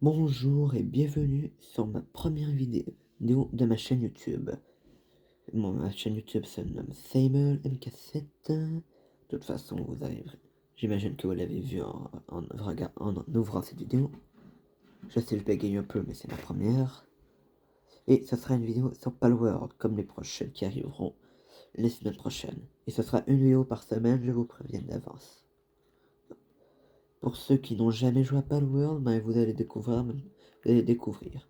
Bonjour et bienvenue sur ma première vidéo de ma chaîne YouTube. Ma chaîne YouTube se nomme Sable MK7. De toute façon, j'imagine que vous l'avez vu en ouvrant cette vidéo. Je sais, je bégaye un peu, mais c'est ma première. Et ce sera une vidéo sur Palworld, comme les prochaines qui arriveront les semaines prochaines. Et ce sera une vidéo par semaine, je vous préviens d'avance. Pour ceux qui n'ont jamais joué à Palworld, ben vous allez découvrir.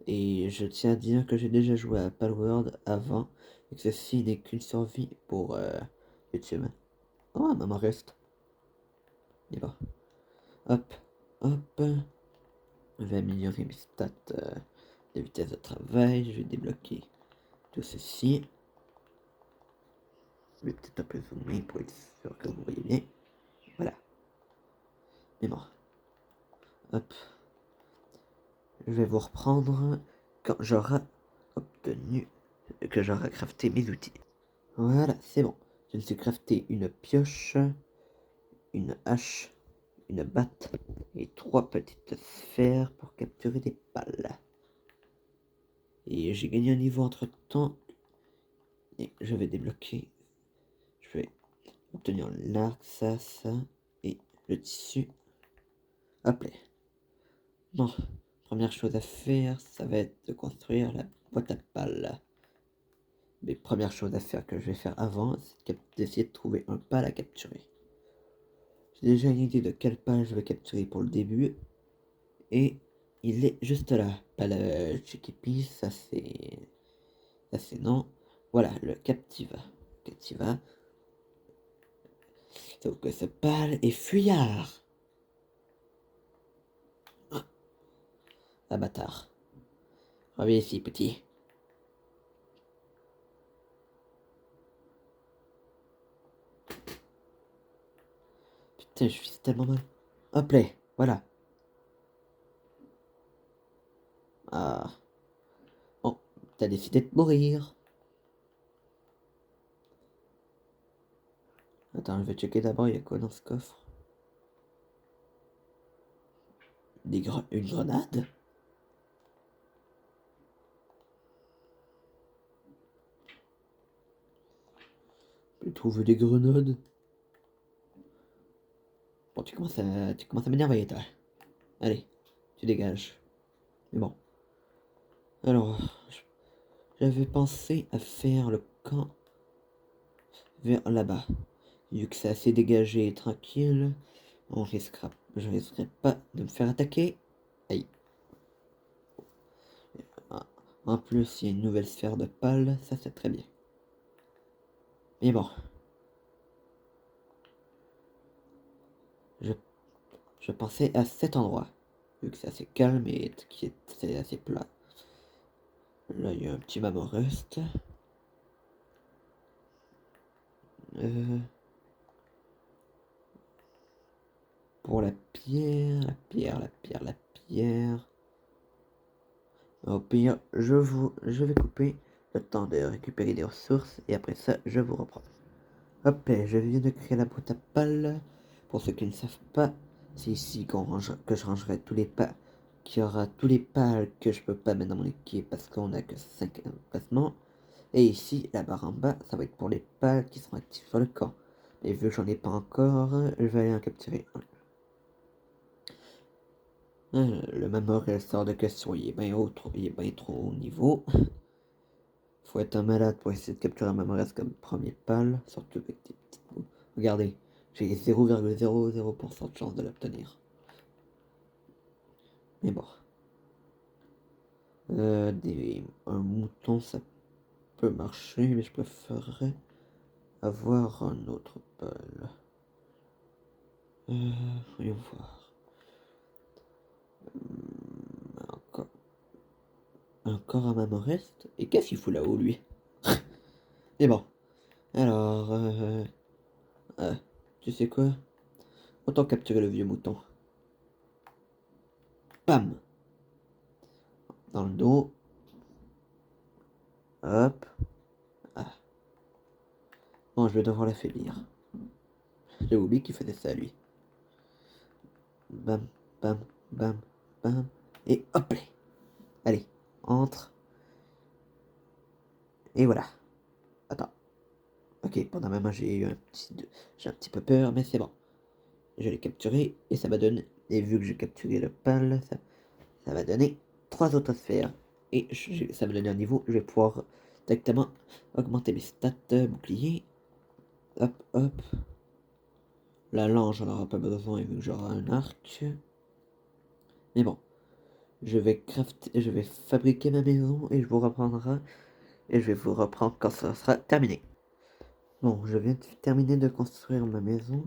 Et je tiens à dire que j'ai déjà joué à Palworld avant, et que ceci n'est qu'une survie pour YouTube. Oh, maman reste. Et bon. Hop, hop. Je vais améliorer mes stats de vitesse de travail. Je vais débloquer tout ceci. Je vais peut-être un peu zoomer pour être sûr que vous voyez bien. Voilà. Mais bon. Hop. Je vais vous reprendre quand j'aurai obtenu, que j'aurai crafté mes outils. Voilà, c'est bon. Je me suis crafté une pioche, une hache, une batte et 3 petites sphères pour capturer des pales. Et j'ai gagné un niveau entre temps. Et je vais débloquer. Je vais obtenir l'arc, ça, et le tissu. Hop là. Bon, première chose à faire, ça va être de construire la boîte à pales. Mais première chose à faire que je vais faire avant, c'est d'essayer de trouver un pal à capturer. J'ai déjà une idée de quel pal je vais capturer pour le début. Et il est juste là. Pas le Chikipi, ça c'est. Ça c'est non. Voilà, le Captiva. Captiva. Sauf que ce pâle est fuyard. Ah, bâtard. Reviens ici, petit. Putain, je suis tellement mal. Hop là, voilà. Ah. Bon, t'as décidé de mourir. Attends, je vais checker d'abord, il y a quoi dans ce coffre? Une grenade? Je peux trouver des grenades. Bon, tu commences à m'énerver, toi. Allez, tu dégages. Mais bon. Alors, j'avais pensé à faire le camp vers là-bas. Vu que c'est assez dégagé et tranquille, je risquerai pas de me faire attaquer. Aïe. Ah, en plus, il y a une nouvelle sphère de pâle, ça c'est très bien. Mais bon. Je, je pensais à cet endroit. Vu que c'est assez calme et c'est assez plat. Là, il y a un petit mamoreste. Pour la pierre, la pierre. Au pire, je vais couper le temps de récupérer des ressources et après ça, je vous reprends. Hop, je viens de créer la boîte à pales. Pour ceux qui ne savent pas, c'est ici que je rangerai tous les pales. Qu'il y aura tous les pales que je peux pas mettre dans mon équipe parce qu'on a que 5 emplacements. Et ici, la barre en bas, ça va être pour les pales qui seront actifs sur le camp. Et vu que j'en ai pas encore, je vais aller en capturer un. Le Mamorel sort de question, il est bien trop haut niveau. Faut être un malade pour essayer de capturer un Mamorel comme premier pal, surtout avec des petites boules. Regardez, j'ai 0,00% de chance de l'obtenir. Mais bon. Un mouton, ça peut marcher, mais je préférerais avoir un autre pal. Voyons voir. Encore, encore un Mamorest. Et qu'est-ce qu'il fout là-haut, lui? Mais bon. Alors, tu sais quoi? Autant capturer le vieux mouton. Bam! Dans le dos. Hop. Ah. Bon, je vais devoir l'affaiblir. J'ai oublié qu'il faisait ça, lui. Bam, bam, bam, bam. Et hop là. Allez, entre. Et voilà. Attends. Ok, pendant un moment j'ai un petit peu peur, mais c'est bon. Je l'ai capturé et ça m'a donné. Et vu que j'ai capturé le pal, ça va donner 3 autres sphères. Et ça me donne un niveau. Je vais pouvoir directement augmenter mes stats bouclier. Hop, hop. La lance, j'en aurai pas besoin vu que j'aurai un arc. Mais bon. Je vais fabriquer ma maison et je vous reprendrai. Et je vais vous reprendre quand ça sera terminé. Bon, je viens de terminer de construire ma maison.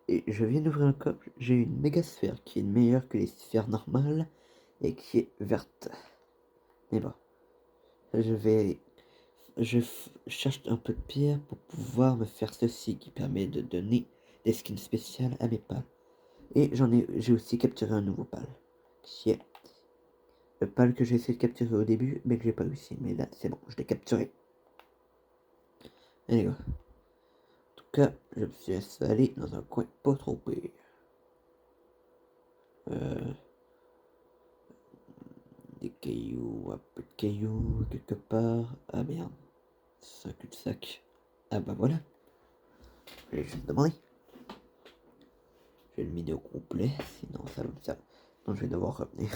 Et je viens d'ouvrir le coffre. J'ai une méga sphère qui est meilleure que les sphères normales. Et qui est verte. Mais bon. Je vais cherche un peu de pierre pour pouvoir me faire ceci qui permet de donner des skins spéciales à mes pals. Et j'ai aussi capturé un nouveau pal, qui est le pal que j'ai essayé de capturer au début, mais que j'ai pas réussi. Mais là, c'est bon, je l'ai capturé. Allez, go. En tout cas, je me suis installé dans un coin pas trop pire. Des cailloux, un peu de cailloux quelque part. Ah merde, c'est un cul-de-sac. Ah bah voilà, je vais juste demander. Je vais le miner au complet, sinon ça va me servir. Donc je vais devoir revenir.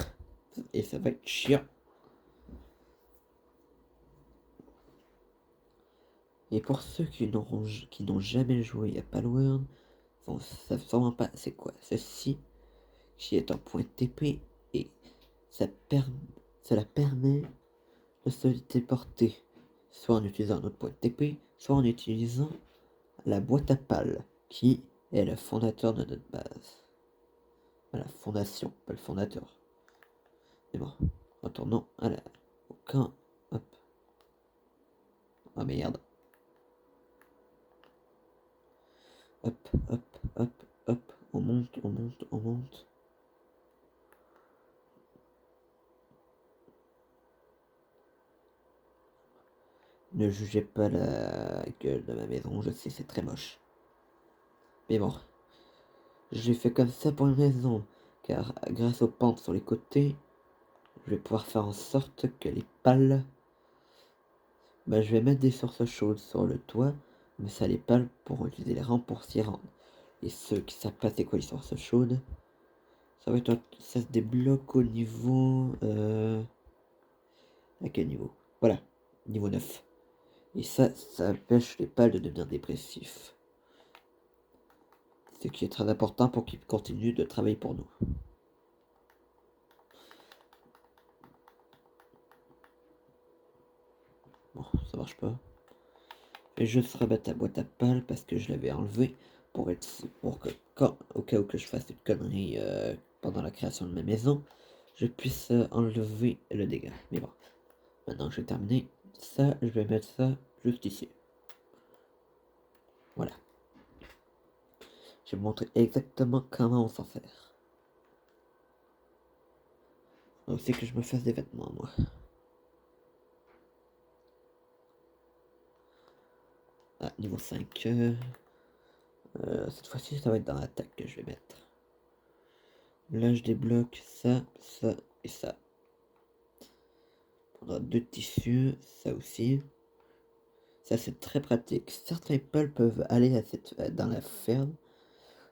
Et ça va être chiant. Et pour ceux qui n'ont jamais joué à Palworld, ne savent sûrement pas c'est quoi ceci, qui est un point de TP, et ça cela permet de se téléporter, soit en utilisant un autre point de TP, soit en utilisant la boîte à pales, qui est le fondateur de notre base. La fondation, pas le fondateur. Mais bon, retournons au camp. Hop. Oh merde. Hop, hop, hop, hop. On monte, on monte, on monte. Ne jugez pas la gueule de ma maison, je sais, c'est très moche. Mais bon, j'ai fait comme ça pour une raison, car grâce aux pentes sur les côtés, je vais pouvoir faire en sorte que les pales... Bah, je vais mettre des sources chaudes sur le toit, mais ça les pales pourront utiliser les rampes pour s'y rendre. Et ceux qui savent pas c'est quoi les sources chaudes, ça se débloque au niveau... à quel niveau? Voilà, niveau 9. Et ça empêche les pales de devenir dépressifs. Ce qui est très important pour qu'ils continuent de travailler pour nous. Bon, ça marche pas. Je vais juste remettre la boîte à pales parce que je l'avais enlevé pour que au cas où que je fasse une connerie pendant la création de ma maison, je puisse enlever le dégât. Mais bon, maintenant que j'ai terminé ça, je vais mettre ça juste ici. Voilà. Je vais vous montrer exactement comment on s'en sert. Faut aussi que je me fasse des vêtements, moi. Ah, niveau 5. Cette fois-ci, ça va être dans l'attaque que je vais mettre. Là, je débloque ça, ça et ça. On aura 2 tissus, ça aussi. Ça, c'est très pratique. Certains peuls peuvent aller dans la ferme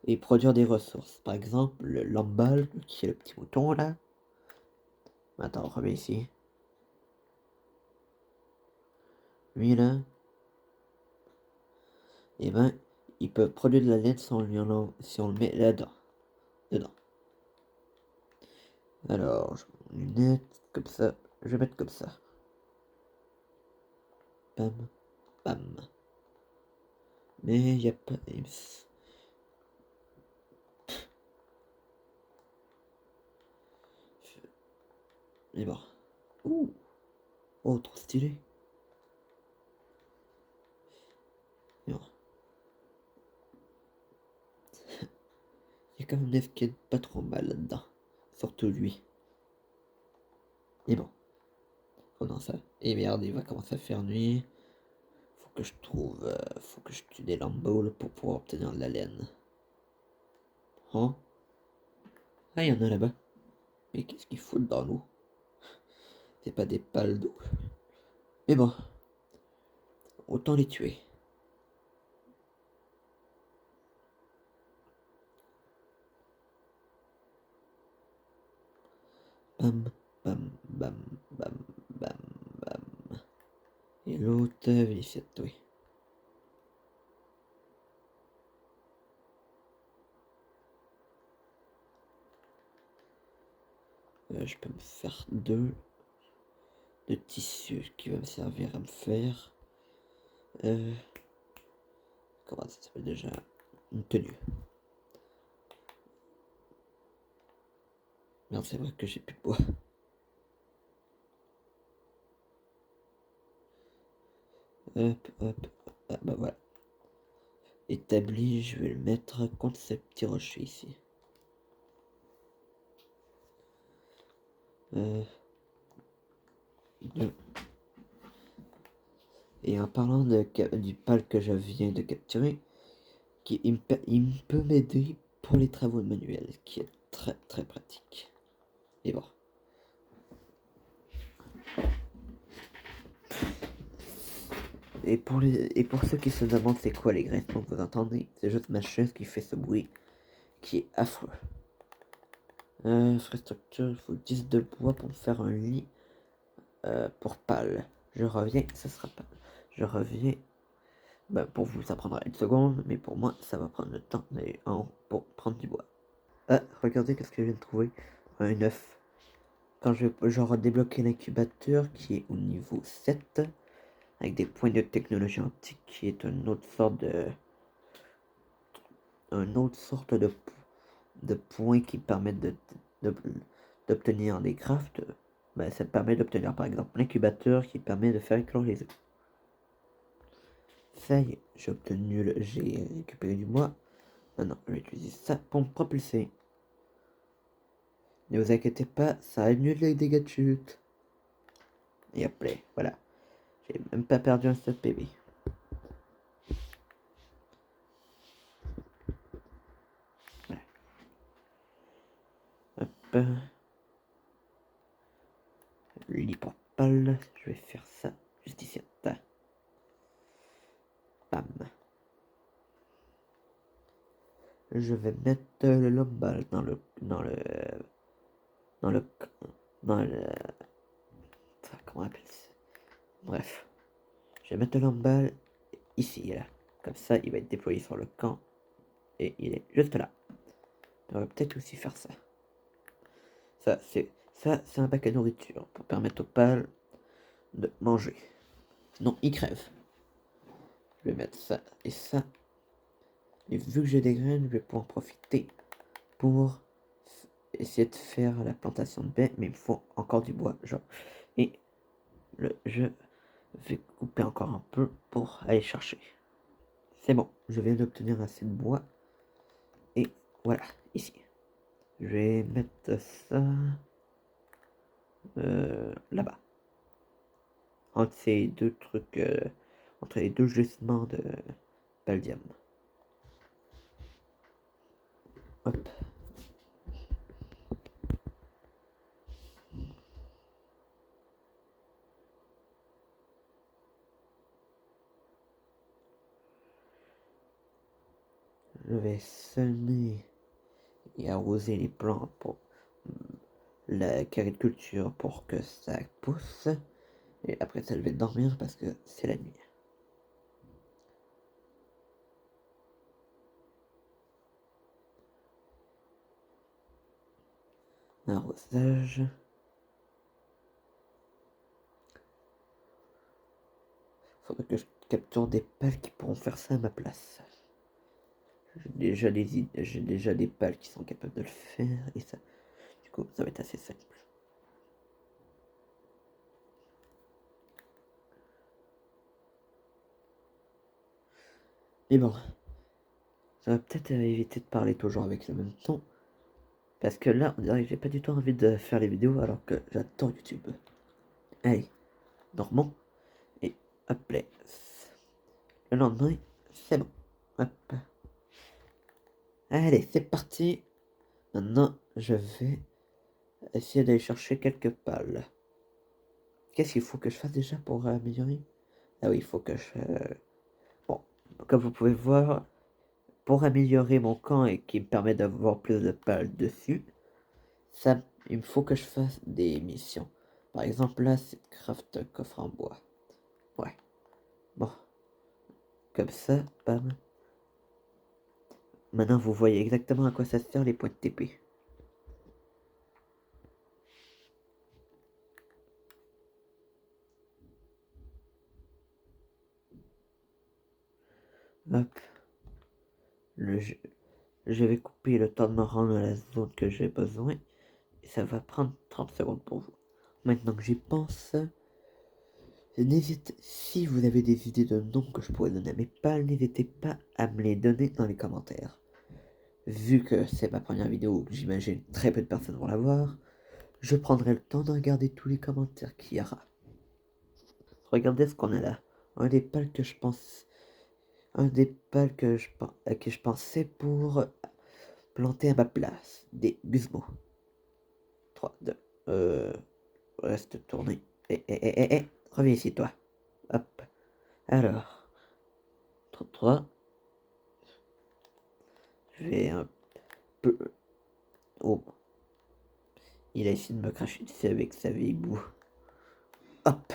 et produire des ressources. Par exemple, le lambal, qui est le petit mouton là. Attends, on remet ici. Lui là. Et ben, il peut produire de la laine si on le met là-dedans. Dedans. Alors, je mets mes lunettes, comme ça. Je vais mettre comme ça. Bam, bam. Mais il n'y a pas... Mais bon. Ouh. Oh, trop stylé. Mais bon. Il y a quand même Nef qui est pas trop mal là-dedans. Surtout lui. Et bon. Comment ça? Et merde, il va commencer à faire nuit. Faut que je trouve... faut que je tue des lambeaux pour pouvoir obtenir de la laine. Oh. Ah, il y en a là-bas. Mais qu'est-ce qu'ils foutent dans l'eau? C'est pas des pales d'eau. Mais bon, autant les tuer. Bam, bam, bam, bam, bam, bam. Et l'autre, il s'est tué. Je peux me faire deux de tissu qui va me servir à me faire. Comment ça s'appelle déjà? Une tenue. Merde, c'est vrai que j'ai plus de bois. Hop, hop. Ah bah voilà. Établi, je vais le mettre contre ce petit rocher ici. Deux. Et en parlant du pal que je viens de capturer, il peut m'aider pour les travaux manuels, qui est très très pratique. Et bon. Et pour ceux qui se demandent c'est quoi les grincements que vous entendez, c'est juste ma chaise qui fait ce bruit qui est affreux. Infrastructure, il faut 10 de bois pour me faire un lit pour pal. Je reviens, ça sera pas. Je reviens. Ben, pour vous, ça prendra une seconde, mais pour moi, ça va prendre le temps d'aller en haut pour prendre du bois. Ah, regardez qu'est-ce que je viens de trouver. Un œuf. Quand j'aurai débloqué l'incubateur qui est au niveau 7, avec des points de technologie antique, qui est une autre sorte de points qui permettent d'obtenir des crafts. Ben, ça te permet d'obtenir par exemple l'incubateur qui permet de faire éclore les œufs. Ça y est, j'ai récupéré du bois. Maintenant, je vais utiliser ça pour me propulser. Ne vous inquiétez pas, ça annule les dégâts de chute. Et hop là, voilà. J'ai même pas perdu un seul PV. Voilà. Hop. Lit pour pal. Je vais faire ça juste ici. Bam. Je vais mettre le lombal dans le, comment on appelle ça? Bref. Je vais mettre le lombal ici, là. Comme ça, il va être déployé sur le camp. Et il est juste là. On va peut-être aussi faire ça. Ça, c'est un paquet de nourriture pour permettre au pal de manger. Non, il crève. Je vais mettre ça et ça. Et vu que j'ai des graines, je vais pouvoir en profiter pour essayer de faire la plantation de baies. Mais il me faut encore du bois, genre. Et je vais couper encore un peu pour aller chercher. C'est bon, je viens d'obtenir assez de bois. Et voilà, ici. Je vais mettre ça là-bas. Entre ces deux trucs, entre les deux gisements de paldium. Hop. Je vais semer et arroser les plantes pour l'agriculture pour que ça pousse. Et après ça, je vais dormir parce que c'est la nuit. Arrosage. Faudrait que je capture des pales qui pourront faire ça à ma place. J'ai déjà des pales qui sont capables de le faire et ça, du coup, ça va être assez simple. Mais bon, ça va peut-être éviter de parler toujours avec le même ton. Parce que là, on dirait que j'ai pas du tout envie de faire les vidéos alors que j'adore YouTube. Allez, dormons. Et hop là. Le lendemain, c'est bon. Hop. Allez, c'est parti. Maintenant, je vais essayer d'aller chercher quelques pales. Qu'est-ce qu'il faut que je fasse déjà pour améliorer? Ah oui, il faut que je... Bon, comme vous pouvez voir, pour améliorer mon camp et qui me permet d'avoir plus de pales dessus, ça, il me faut que je fasse des missions. Par exemple, là, c'est craft un coffre en bois. Ouais. Bon. Comme ça, bam. Maintenant, vous voyez exactement à quoi ça sert les points de TP. Hop. Je vais couper le temps de me rendre à la zone que j'ai besoin. Et ça va prendre 30 secondes pour vous. Maintenant que j'y pense, si vous avez des idées de noms que je pourrais donner à mes pales, n'hésitez pas à me les donner dans les commentaires. Vu que c'est ma première vidéo, j'imagine très peu de personnes vont la voir, je prendrai le temps de regarder tous les commentaires qu'il y aura. Regardez ce qu'on a là. Un des pales que je pense... Un des pales à qui je pensais pour planter à ma place. Des guzmos. 3, 2, reste tourné. Reviens ici, toi. Hop. Alors. 33. Je vais un peu... Oh. Il a essayé de me cracher dessus avec sa vieille boue. Hop.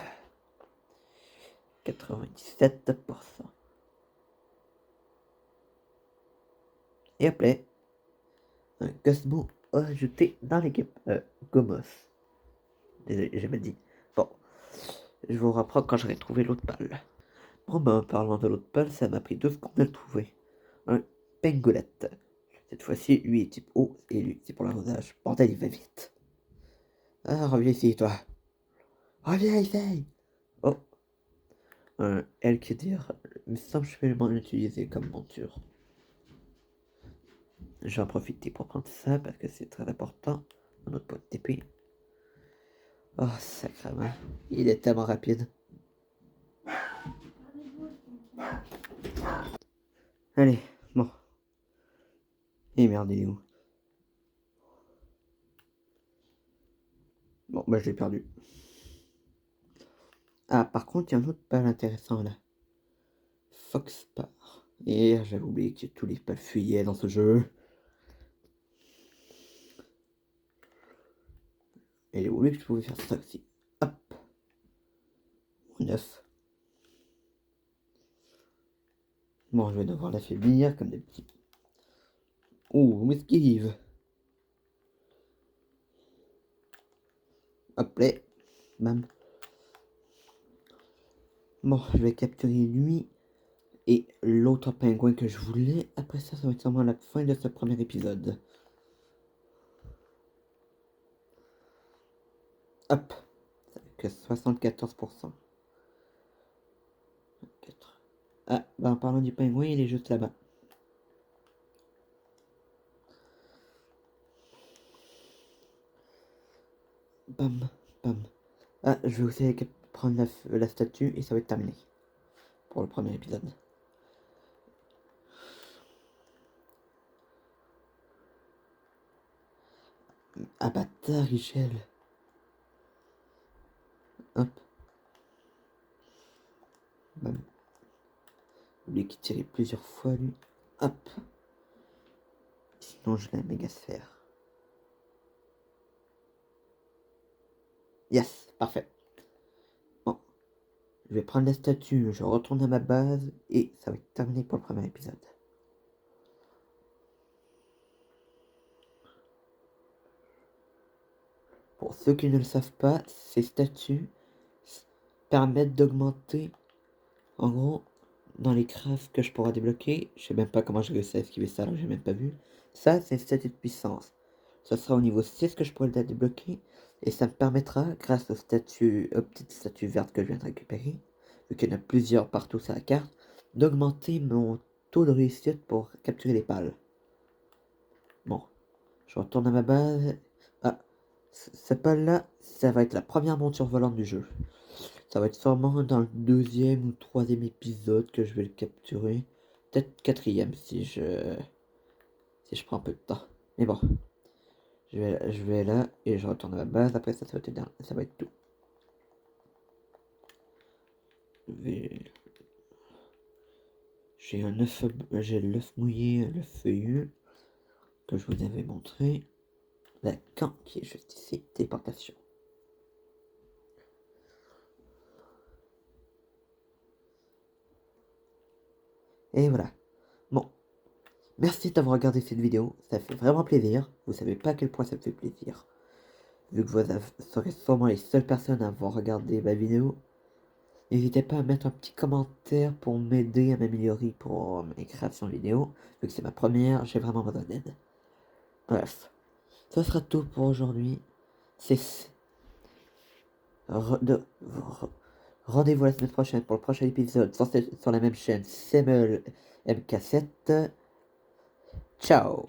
97%. Et hop là. Un Cosmo ajouté dans l'équipe. Gomos. Désolé, j'ai mal dit. Bon. Je vous reprends quand j'aurai trouvé l'autre balle. Bon ben, en parlant de l'autre balle, ça m'a pris 2 secondes de le trouver. Un pengolette. Cette fois-ci, lui est type eau et lui, c'est pour l'arrosage. Bordel, il va vite. Ah, reviens ici, toi. Reviens, essaye. Oh. Un Elkedir. Il me semble que je vais l'utiliser comme monture. J'en profite pour prendre ça parce que c'est très important. Un autre point de TP. Oh, sacrément. Il est tellement rapide. Allez, bon. Et merde, il est où? Bon, bah je l'ai perdu. Ah, par contre, il y a un autre pal intéressant là. Foxpar. Et j'avais oublié que tous les pals fuyaient dans ce jeu. Et j'ai oublié que je pouvais faire ça aussi. Hop. 9. Bon, je vais devoir l'affaiblir comme des petits. Oh, m'esquive. Hop là. Bam. Bon, je vais capturer lui et l'autre pingouin que je voulais. Après ça, ça va être sûrement la fin de ce premier épisode. Hop. Que 74%. Ah, bah en parlant du pingouin, il est juste là-bas. Bam, bam. Ah, je vais aussi prendre la statue et ça va être terminé. Pour le premier épisode. Ah bâtard, Richel. Hop. Bam. Lui qui tirait plusieurs fois, lui. Hop. Sinon, je l'ai la méga sphère. Yes, parfait. Bon. Je vais prendre la statue, je retourne à ma base et ça va être terminé pour le premier épisode. Pour ceux qui ne le savent pas, ces statues permettent d'augmenter, en gros, dans les crafts que je pourrais débloquer. Je sais même pas comment j'ai réussi à esquiver ça, alors j'ai même pas vu. Ça, c'est une statue de puissance. Ce sera au niveau 6 que je pourrais la débloquer. Et ça me permettra, grâce aux petites statues vertes que je viens de récupérer, vu qu'il y en a plusieurs partout sur la carte, d'augmenter mon taux de réussite pour capturer les pales. Bon, je retourne à ma base. Ah, cette pale-là, ça va être la première monture volante du jeu. Ça va être sûrement dans le 2e ou 3e épisode que je vais le capturer. Peut-être 4e si je prends un peu de temps. Mais bon, Je vais là et je retourne à la base. Après ça, ça va être tout. J'ai j'ai l'œuf mouillé, l'œuf feuillu que je vous avais montré. La camp qui est juste ici, téléportation. Et voilà. Bon. Merci d'avoir regardé cette vidéo. Ça fait vraiment plaisir. Vous savez pas à quel point ça me fait plaisir. Vu que vous serez sûrement les seules personnes à avoir regardé ma vidéo. N'hésitez pas à mettre un petit commentaire pour m'aider à m'améliorer pour mes créations vidéo. Vu que c'est ma première, j'ai vraiment besoin d'aide. Bref. Ça sera tout pour aujourd'hui. C'est... Rendez-vous la semaine prochaine pour le prochain épisode sur la même chaîne, Semel MK7. Ciao